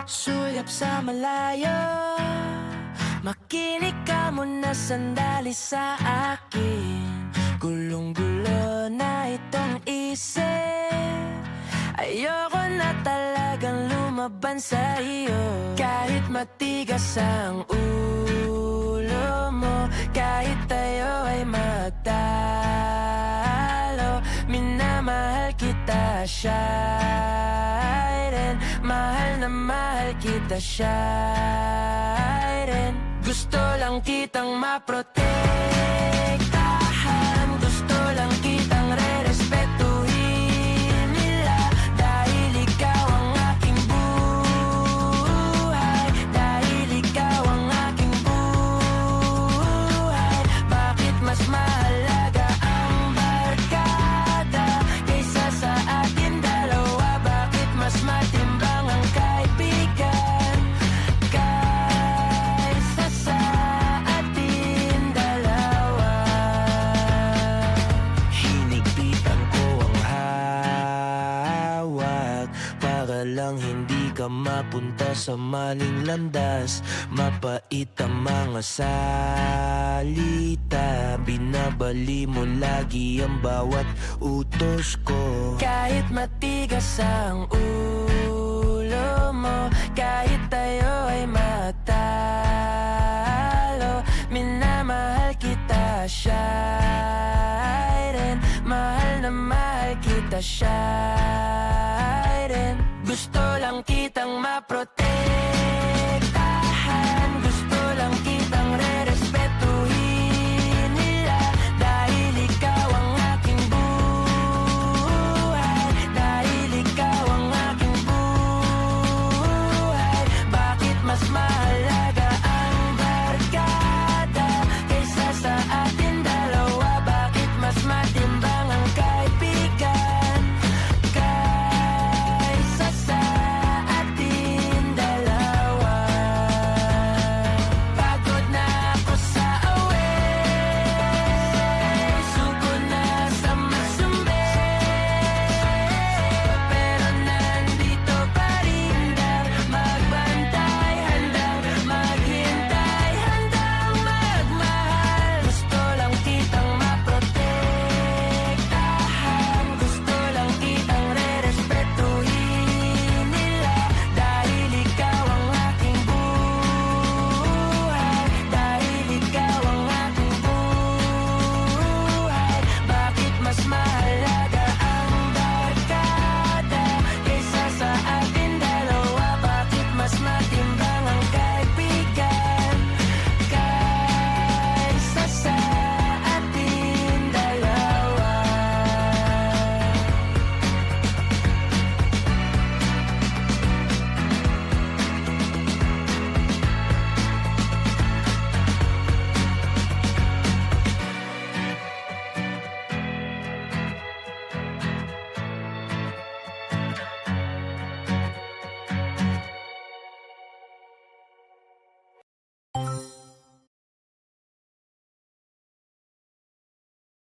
Suyap sa malayo, makinig ka muna sandali sa akin. Gulong-gulo na itong isip, ayoko na talagang lumaban sa iyo. Kahit matigas ang ulo mo, kahit tayo ay magtalo, minamahal kita siya rin. Mahal na mahal kita siya rin. Gusto lang kitang maprotektahan, gusto lang kitang re-respetuhin nila. Dahil ikaw ang aking buhay, dahil ikaw ang aking buhay. Bakit mas mahalaga ang barkada kaysa sa atin dalawa? Bakit mas matimbang ang kaibigan kaysa sa atin dalawa? Hinigpitan ko ang hawak para lang hindi ka mapunta sa maling landas. Mapait ang mga salita, binabali mo lagi ang bawat utos ko. Kahit matigas ang ulo mo, kahit tayo ay magtalo, minamahal kita siya rin. Mahal na mahal kita siya rin. Gusto lang kitang maprotektahan,